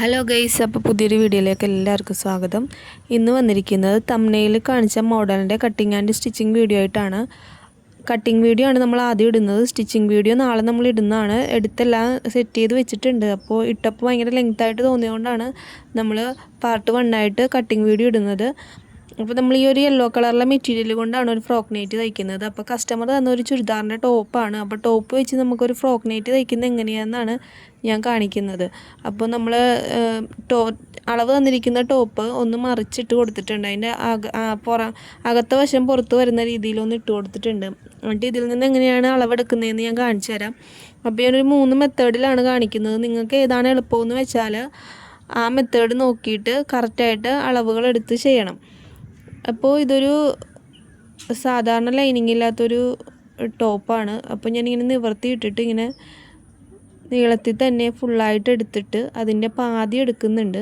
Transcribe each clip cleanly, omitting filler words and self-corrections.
Hello guys, അപ്പോൾ പുതിയൊരു വീഡിയോയിലേക്ക് എല്ലാവർക്കും സ്വാഗതം. ഇന്ന് വന്നിരിക്കുന്നത് തംബ്നെയിൽ കാണിച്ച മോഡലിൻ്റെ കട്ടിങ് ആൻഡ് സ്റ്റിച്ചിങ് വീഡിയോ ആയിട്ടാണ്. കട്ടിങ് വീഡിയോ ആണ് നമ്മൾ ആദ്യം ഇടുന്നത്. സ്റ്റിച്ചിങ് വീഡിയോ നാളെ നമ്മൾ ഇടുന്നതാണ്. എടുത്തെല്ലാം സെറ്റ് ചെയ്ത് വെച്ചിട്ടുണ്ട്. അപ്പോൾ ഇട്ടപ്പോൾ ഭയങ്കര ലെങ്തായിട്ട് തോന്നിയതുകൊണ്ടാണ് നമ്മൾ പാർട്ട് 1 ആയിട്ട് കട്ടിങ് വീഡിയോ ഇടുന്നത്. അപ്പോൾ നമ്മൾ ഈ ഒരു യെല്ലോ കളറിലെ മെറ്റീരിയൽ കൊണ്ടാണ് ഒരു ഫ്രോക്ക് നൈറ്റ് തയ്ക്കുന്നത്. അപ്പോൾ കസ്റ്റമർ തന്ന ഒരു ചുരിദാറിൻ്റെ ടോപ്പാണ്. അപ്പോൾ ടോപ്പ് വെച്ച് നമുക്കൊരു ഫ്രോക്ക് നൈറ്റ് തയ്ക്കുന്നത് എങ്ങനെയാണെന്നാണ് ഞാൻ കാണിക്കുന്നത്. അപ്പോൾ നമ്മൾ അളവ് തന്നിരിക്കുന്ന ടോപ്പ് ഒന്ന് മറിച്ചിട്ട് കൊടുത്തിട്ടുണ്ട്. അതിൻ്റെ അകത്തെ വശം പുറത്ത് വരുന്ന രീതിയിലൊന്ന് ഇട്ട് കൊടുത്തിട്ടുണ്ട്. എന്നിട്ട് ഇതിൽ നിന്ന് എങ്ങനെയാണ് അളവെടുക്കുന്നതെന്ന് ഞാൻ കാണിച്ചു തരാം. അപ്പോൾ ഞാനൊരു 3 മെത്തേഡിലാണ് കാണിക്കുന്നത്. നിങ്ങൾക്ക് ഏതാണ് എളുപ്പമെന്ന് വെച്ചാൽ ആ മെത്തേഡ് നോക്കിയിട്ട് കറക്റ്റായിട്ട് അളവുകൾ എടുത്ത് ചെയ്യണം. അപ്പോൾ ഇതൊരു സാധാരണ ലൈനിങ് ഇല്ലാത്തൊരു ടോപ്പാണ്. അപ്പോൾ ഞാനിങ്ങനെ നിവർത്തിയിട്ടിട്ട് ഇങ്ങനെ നീളത്തിൽ തന്നെ ഫുള്ളായിട്ട് എടുത്തിട്ട് അതിൻ്റെ പാതി എടുക്കുന്നുണ്ട്.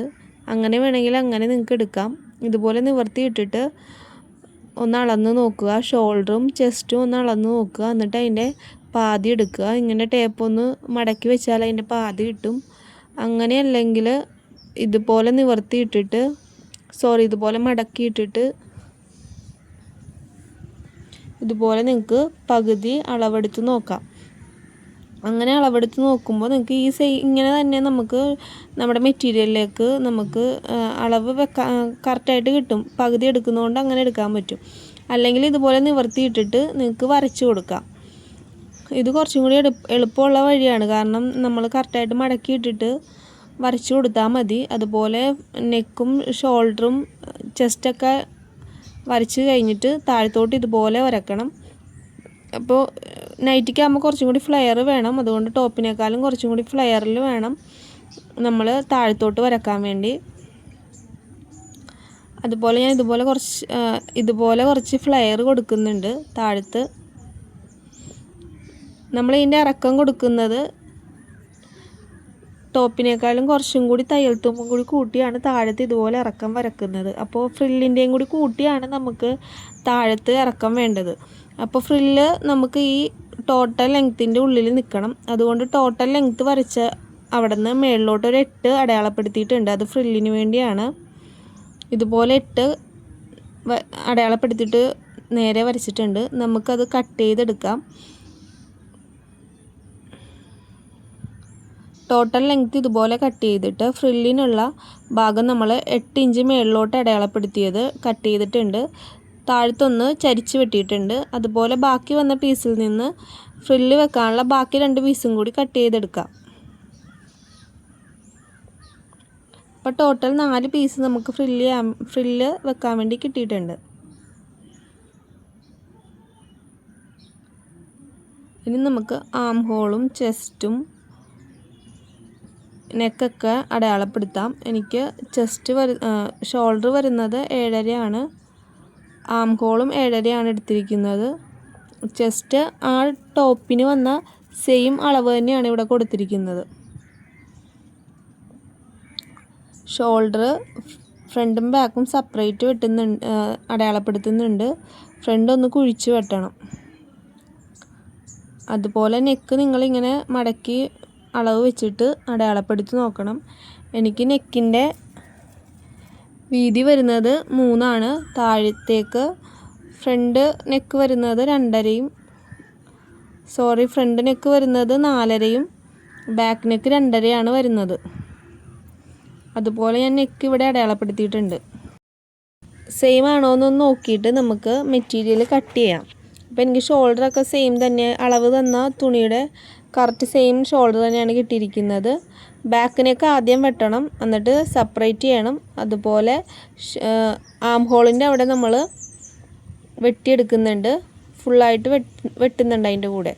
അങ്ങനെ വേണമെങ്കിൽ അങ്ങനെ നിങ്ങൾക്ക് എടുക്കാം. ഇതുപോലെ നിവർത്തിയിട്ടിട്ട് ഒന്ന് അളന്ന് നോക്കുക. ഷോൾഡറും ചെസ്റ്റും ഒന്ന് അളന്ന് നോക്കുക. എന്നിട്ട് അതിൻ്റെ പാതി എടുക്കുക. ഇങ്ങനെ ടേപ്പ് ഒന്ന് മടക്കി വെച്ചാൽ അതിൻ്റെ പാതി കിട്ടും. അങ്ങനെയല്ലെങ്കിൽ ഇതുപോലെ നിവർത്തിയിട്ടിട്ട് ഇതുപോലെ മടക്കിയിട്ടിട്ട് ഇതുപോലെ നിങ്ങൾക്ക് പകുതി അളവെടുത്ത് നോക്കാം. അങ്ങനെ അളവെടുത്ത് നോക്കുമ്പോൾ നിങ്ങൾക്ക് ഇങ്ങനെ തന്നെ നമുക്ക് നമ്മുടെ മെറ്റീരിയലിലേക്ക് നമുക്ക് അളവ് കറക്റ്റായിട്ട് കിട്ടും. പകുതി എടുക്കുന്നതുകൊണ്ട് അങ്ങനെ എടുക്കാൻ പറ്റും. അല്ലെങ്കിൽ ഇതുപോലെ നിവർത്തിയിട്ടിട്ട് നിങ്ങൾക്ക് വരച്ച് കൊടുക്കാം. ഇത് കുറച്ചും കൂടി എളുപ്പമുള്ള വഴിയാണ്. കാരണം നമ്മൾ കറക്റ്റായിട്ട് മടക്കിയിട്ടിട്ട് വരച്ച് കൊടുത്താൽ മതി. അതുപോലെ നെക്കും ഷോൾഡറും ചെസ്റ്റൊക്കെ വരച്ച് കഴിഞ്ഞിട്ട് താഴത്തോട്ട് ഇതുപോലെ വരക്കണം. അപ്പോൾ നൈറ്റിക്ക് ആകുമ്പോൾ കുറച്ചും കൂടി ഫ്ലെയർ വേണം. അതുകൊണ്ട് ടോപ്പിനേക്കാളും കുറച്ചും കൂടി ഫ്ലെയറിൽ വേണം നമ്മൾ താഴത്തോട്ട് വരക്കാൻ വേണ്ടി. അതുപോലെ ഞാൻ ഇതുപോലെ കുറച്ച് ഫ്ലെയർ കൊടുക്കുന്നുണ്ട് താഴത്ത്. നമ്മൾ ഇതിൻ്റെ ഇറക്കം കൊടുക്കുന്നത് ടോപ്പിനേക്കാളും കുറച്ചും കൂടി തയ്യൽ തുമ്പും കൂടി കൂട്ടിയാണ് താഴത്ത് ഇതുപോലെ ഇറക്കം വരക്കുന്നത്. അപ്പോൾ ഫ്രില്ലിൻ്റെയും കൂടി കൂട്ടിയാണ് നമുക്ക് താഴത്ത് ഇറക്കം വേണ്ടത്. അപ്പോൾ ഫ്രില്ല് നമുക്ക് ഈ ടോട്ടൽ ലെങ്ത്തിൻ്റെ ഉള്ളിൽ നിൽക്കണം. അതുകൊണ്ട് ടോട്ടൽ ലെങ്ത്ത് വരച്ച അവിടെ നിന്ന് മേളിലോട്ടൊരു 8 അടയാളപ്പെടുത്തിയിട്ടുണ്ട്. അത് ഫ്രില്ലിന് വേണ്ടിയാണ്. ഇതുപോലെ 8 അടയാളപ്പെടുത്തിയിട്ട് നേരെ വരച്ചിട്ടുണ്ട്. നമുക്കത് കട്ട് ചെയ്തെടുക്കാം. ടോട്ടൽ ലെങ്ത്ത് ഇതുപോലെ കട്ട് ചെയ്തിട്ട് ഫ്രില്ലിനുള്ള ഭാഗം നമ്മൾ 8 ഇഞ്ച് മേളിലോട്ട് അടയാളപ്പെടുത്തിയത് കട്ട് ചെയ്തിട്ടുണ്ട്. താഴത്തൊന്ന് ചരിച്ച് വെട്ടിയിട്ടുണ്ട്. അതുപോലെ ബാക്കി വന്ന പീസിൽ നിന്ന് ഫ്രില്ല് വെക്കാനുള്ള ബാക്കി 2 പീസും കൂടി കട്ട് ചെയ്തെടുക്കാം. അപ്പോൾ ടോട്ടൽ 4 പീസ് നമുക്ക് ഫ്രില്ല് വെക്കാൻ വേണ്ടി കിട്ടിയിട്ടുണ്ട്. ഇനി നമുക്ക് ആം ഹോളും ചെസ്റ്റും നെക്കൊക്കെ അടയാളപ്പെടുത്താം. എനിക്ക് ഷോൾഡർ വരുന്നത് 7.5 ആം ഹോളും 7.5 എടുത്തിരിക്കുന്നത്. ചെസ്റ്റ് ആ ടോപ്പിന് വന്ന സെയിം അളവ് തന്നെയാണ് ഇവിടെ കൊടുത്തിരിക്കുന്നത്. ഷോൾഡർ ഫ്രണ്ടും ബാക്കും സെപ്പറേറ്റ് അടയാളപ്പെടുത്തുന്നുണ്ട്. ഫ്രണ്ട് ഒന്ന് കുഴിച്ച് വെട്ടണം. അതുപോലെ നെക്ക് നിങ്ങളിങ്ങനെ മടക്കി അളവ് വെച്ചിട്ട് അടയാളപ്പെടുത്തി നോക്കണം. എനിക്ക് നെക്കിൻ്റെ വീതി വരുന്നത് 3 ആണ്. താഴത്തേക്ക് ഫ്രണ്ട് നെക്ക് വരുന്നത് 2.5 ഫ്രണ്ട് നെക്ക് വരുന്നത് 4.5 ബാക്ക് നെക്ക് 2.5 വരുന്നത്. അതുപോലെ ഞാൻ നെക്ക് ഇവിടെ അടയാളപ്പെടുത്തിയിട്ടുണ്ട്. സെയിം ആണോ എന്നൊന്ന് നോക്കിയിട്ട് നമുക്ക് മെറ്റീരിയൽ കട്ട് ചെയ്യാം. അപ്പോൾ എനിക്ക് ഷോൾഡറൊക്കെ സെയിം തന്നെ, അളവ് തന്ന തുണിയുടെ കറക്റ്റ് സെയിം ഷോൾഡർ തന്നെയാണ് കിട്ടിയിരിക്കുന്നത്. ബാക്കിനൊക്കെ ആദ്യം വെട്ടണം, എന്നിട്ട് സെപ്പറേറ്റ് ചെയ്യണം. അതുപോലെ ആം ഹോളിൻ്റെ അവിടെ നമ്മൾ വെട്ടിയെടുക്കുന്നുണ്ട്. ഫുള്ളായിട്ട് വെട്ടുന്നുണ്ട് അതിൻ്റെ കൂടെ.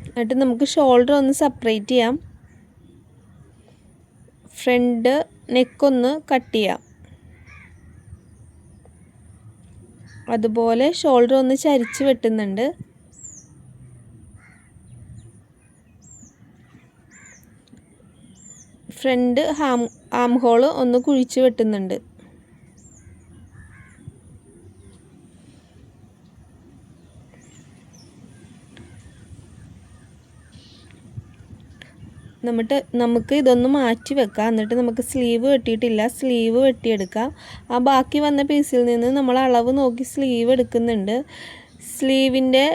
എന്നിട്ട് നമുക്ക് ഷോൾഡർ ഒന്ന് സെപ്പറേറ്റ് ചെയ്യാം. ഫ്രണ്ട് നെക്കൊന്ന് കട്ട് ചെയ്യാം. അതുപോലെ ഷോൾഡർ ഒന്ന് ചരിച്ച് വെട്ടുന്നുണ്ട്. ഫ്രണ്ട് ആം ഹോള് ഒന്ന് കുഴിച്ച് വെട്ടുന്നുണ്ട്. നമുക്ക് ഇതൊന്ന് മാറ്റി വെക്കാം. എന്നിട്ട് നമുക്ക് സ്ലീവ് വെട്ടിയിട്ടില്ല, സ്ലീവ് വെട്ടിയെടുക്കാം. ആ ബാക്കി വന്ന പീസിൽ നിന്ന് നമ്മൾ അളവ് നോക്കി സ്ലീവ് എടുക്കുന്നുണ്ട്. സ്ലീവിൻ്റെ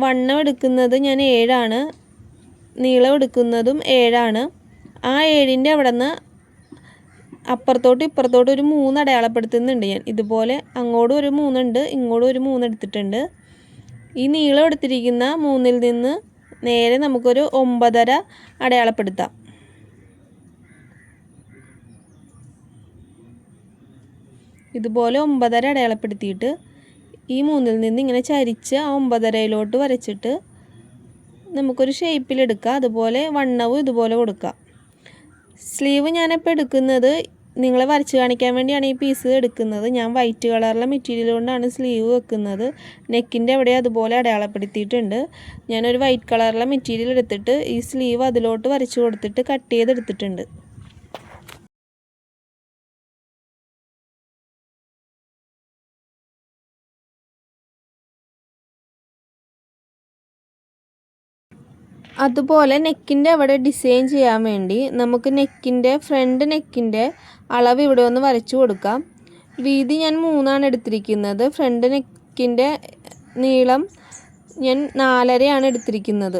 വണ്ണം എടുക്കുന്നത് ഞാൻ 7 നീളം എടുക്കുന്നതും 7. ആ 7ൻ്റെ അവിടെ നിന്ന് അപ്പുറത്തോട്ട് ഇപ്പുറത്തോട്ട് ഒരു 3 അടയാളപ്പെടുത്തുന്നുണ്ട് ഞാൻ. ഇതുപോലെ അങ്ങോട്ടും ഒരു 3 ഉണ്ട്, ഇങ്ങോട്ടും ഒരു 3 എടുത്തിട്ടുണ്ട്. ഈ നീളം എടുത്തിരിക്കുന്ന 3ൽ നിന്ന് നേരെ നമുക്കൊരു 9.5 അടയാളപ്പെടുത്താം. ഇതുപോലെ 9.5 അടയാളപ്പെടുത്തിയിട്ട് ഈ 3ൽ നിന്ന് ഇങ്ങനെ ചരിച്ച് ആ 9.5 വരച്ചിട്ട് നമുക്കൊരു ഷേപ്പിലെടുക്കാം. അതുപോലെ വണ്ണവും ഇതുപോലെ കൊടുക്കാം. സ്ലീവ് ഞാനിപ്പോൾ എടുക്കുന്നത് നിങ്ങളെ വരച്ച് കാണിക്കാൻ വേണ്ടിയാണ് ഈ പീസ് എടുക്കുന്നത്. ഞാൻ വൈറ്റ് കളറിലെ മെറ്റീരിയൽ കൊണ്ടാണ് സ്ലീവ് വെക്കുന്നത്. നെക്കിൻ്റെ അവിടെ അതുപോലെ അടയാളപ്പെടുത്തിയിട്ടുണ്ട്. ഞാനൊരു വൈറ്റ് കളറിലെ മെറ്റീരിയൽ എടുത്തിട്ട് ഈ സ്ലീവ് അതിലോട്ട് വരച്ച് കൊടുത്തിട്ട് കട്ട് ചെയ്തെടുത്തിട്ടുണ്ട്. അതുപോലെ നെക്കിൻ്റെ അവിടെ ഡിസൈൻ ചെയ്യാൻ വേണ്ടി നമുക്ക് ഫ്രണ്ട് നെക്കിൻ്റെ അളവ് ഇവിടെ ഒന്ന് വരച്ചു കൊടുക്കാം. വീതി ഞാൻ 3 എടുത്തിരിക്കുന്നത്. ഫ്രണ്ട് നെക്കിൻ്റെ നീളം ഞാൻ 4.5 എടുത്തിരിക്കുന്നത്.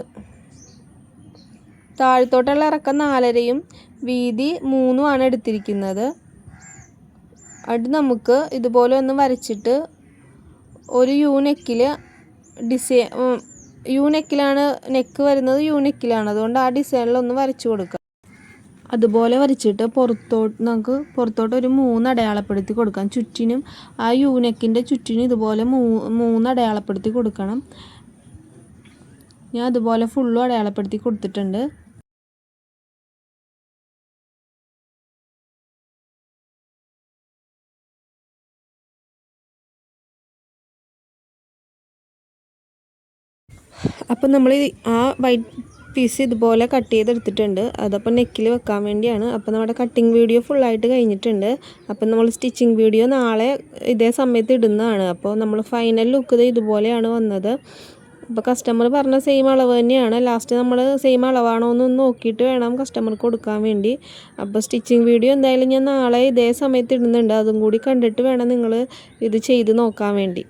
താഴത്തോട്ടുള്ള ഇറക്കം 4.5യും വീതി 3 എടുത്തിരിക്കുന്നത്. അത് നമുക്ക് ഇതുപോലെ ഒന്ന് വരച്ചിട്ട് ഒരു നെക്കിൽ നെക്കിലാണ് നെക്ക് വരുന്നത്, നെക്കിലാണ്. അതുകൊണ്ട് ആ ഡിസൈനിലൊന്ന് വരച്ചു കൊടുക്കാം. അതുപോലെ വരച്ചിട്ട് നമുക്ക് പുറത്തോട്ട് ഒരു 3 അടയാളപ്പെടുത്തി കൊടുക്കാം. ചുറ്റിനും ആ നെക്കിൻ്റെ ചുറ്റിനും ഇതുപോലെ 3 അടയാളപ്പെടുത്തി കൊടുക്കണം. ഞാൻ അതുപോലെ ഫുള്ളും അടയാളപ്പെടുത്തി കൊടുത്തിട്ടുണ്ട്. അപ്പോൾ നമ്മൾ ആ വൈറ്റ് പീസ് ഇതുപോലെ കട്ട് ചെയ്തെടുത്തിട്ടുണ്ട്. അതപ്പോൾ നെക്കിൽ വെക്കാൻ വേണ്ടിയാണ്. അപ്പോൾ നമ്മുടെ കട്ടിങ് വീഡിയോ ഫുള്ളായിട്ട് കഴിഞ്ഞിട്ടുണ്ട്. അപ്പോൾ നമ്മൾ സ്റ്റിച്ചിങ് വീഡിയോ നാളെ ഇതേ സമയത്ത് ഇടുന്നതാണ്. അപ്പോൾ നമ്മൾ ഫൈനൽ ലുക്ക് ഇതുപോലെയാണ് വന്നത്. അപ്പോൾ കസ്റ്റമർ പറഞ്ഞ സെയിം അളവ് തന്നെയാണ്. ലാസ്റ്റ് നമ്മൾ സെയിം അളവാണോ എന്ന് നോക്കിയിട്ട് വേണം കസ്റ്റമർക്ക് കൊടുക്കാൻ വേണ്ടി. അപ്പോൾ സ്റ്റിച്ചിങ് വീഡിയോ എന്തായാലും ഞാൻ നാളെ ഇതേ സമയത്ത് ഇടുന്നുണ്ട്. അതും കൂടി കണ്ടിട്ട് വേണം നിങ്ങൾ ഇത് ചെയ്ത് നോക്കാൻ വേണ്ടി.